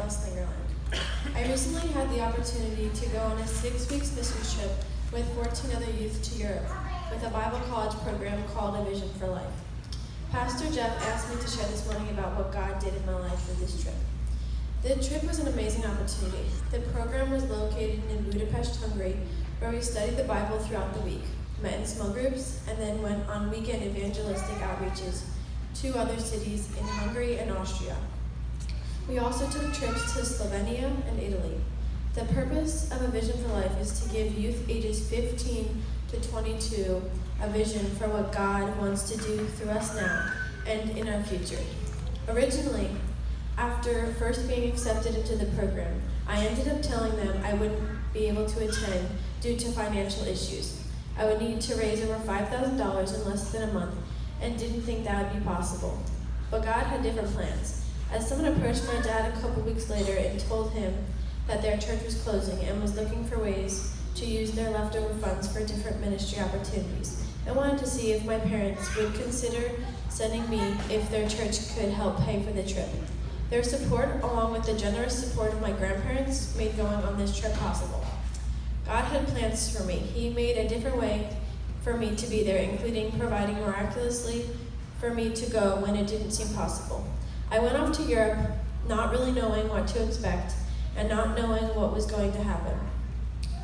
of Slingerland. I recently had the opportunity to go on a 6-week mission trip with 14 other youth to Europe with a Bible college program called A Vision for Life. Pastor Jeff asked me to share this morning about what God did in my life for this trip. The trip was an amazing opportunity. The program was located in Budapest, Hungary, where we studied the Bible throughout the week, met in small groups, and then went on weekend evangelistic outreaches to other cities in Hungary and Austria. We also took trips to Slovenia and Italy. The purpose of A Vision for Life is to give youth ages 15 to 22 a vision for what God wants to do through us now and in our future. Originally, after first being accepted into the program, I ended up telling them I wouldn't be able to attend due to financial issues. I would need to raise over $5,000 in less than a month and didn't think that would be possible. But God had different plans. As someone approached my dad a couple weeks later and told him that their church was closing and was looking for ways to use their leftover funds for different ministry opportunities, I wanted to see if my parents would consider sending me if their church could help pay for the trip. Their support, along with the generous support of my grandparents, made going on this trip possible. God had plans for me. He made a different way for me to be there, including providing miraculously for me to go when it didn't seem possible. I went off to Europe not really knowing what to expect and not knowing what was going to happen.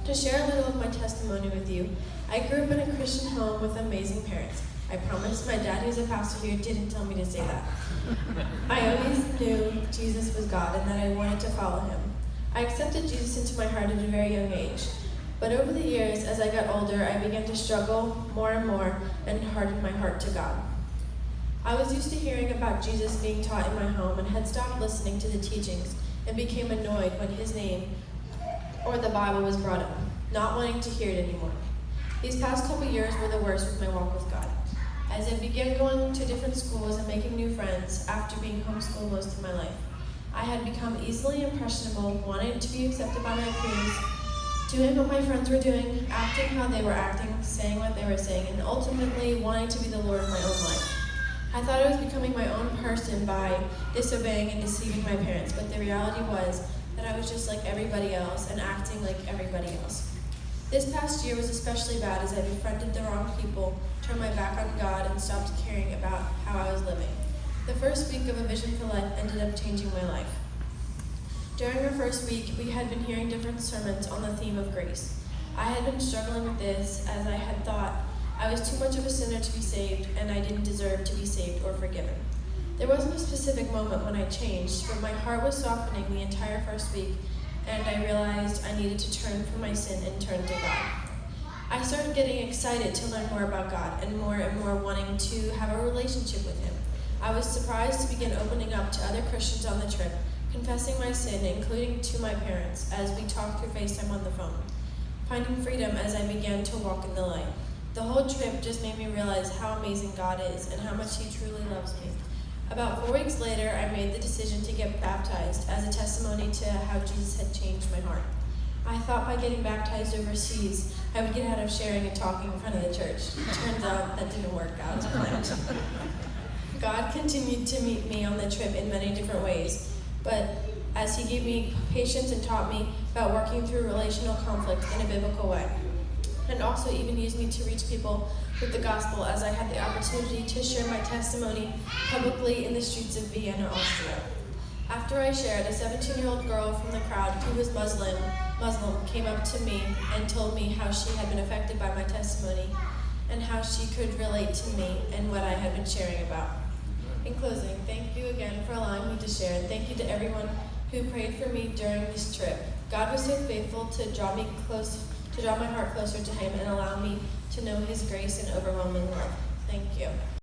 To share a little of my testimony with you, I grew up in a Christian home with amazing parents. I promise my dad, who's a pastor here, didn't tell me to say that. I always knew Jesus was God and that I wanted to follow him. I accepted Jesus into my heart at a very young age. But over the years, as I got older, I began to struggle more and more and harden my heart to God. I was used to hearing about Jesus being taught in my home and had stopped listening to the teachings and became annoyed when his name or the Bible was brought up, not wanting to hear it anymore. These past couple years were the worst with my walk with God. As I began going to different schools and making new friends after being homeschooled most of my life, I had become easily impressionable, wanting to be accepted by my peers, doing what my friends were doing, acting how they were acting, saying what they were saying, and ultimately wanting to be the Lord of my own life. I thought I was becoming my own person by disobeying and deceiving my parents, but the reality was that I was just like everybody else and acting like everybody else. This past year was especially bad as I befriended the wrong people, turned my back on God, and stopped caring about how I was living. The first week of A Vision for Life ended up changing my life. During our first week, we had been hearing different sermons on the theme of grace. I had been struggling with this as I had thought I was too much of a sinner to be saved and I didn't deserve to be saved or forgiven. There wasn't a specific moment when I changed, but my heart was softening the entire first week, and I realized I needed to turn from my sin and turn to God. I started getting excited to learn more about God and more wanting to have a relationship with him. I was surprised to begin opening up to other Christians on the trip, confessing my sin, including to my parents, as we talked through FaceTime on the phone, finding freedom as I began to walk in the light. The whole trip just made me realize how amazing God is and how much he truly loves me. About 4 weeks later, I made the decision to get baptized as a testimony to how Jesus had changed my heart. I thought by getting baptized overseas, I would get out of sharing and talking in front of the church. Turns out that didn't work out as planned. God continued to meet me on the trip in many different ways, but as he gave me patience and taught me about working through relational conflict in a biblical way, and also even used me to reach people with the gospel as I had the opportunity to share my testimony publicly in the streets of Vienna, Austria. After I shared, a 17-year-old girl from the crowd who was Muslim came up to me and told me how she had been affected by my testimony and how she could relate to me and what I had been sharing about. In closing, thank you again for allowing me to share, and thank you to everyone who prayed for me during this trip. God was so faithful to draw my heart closer to him and allow me to know his grace and overwhelming love. Thank you.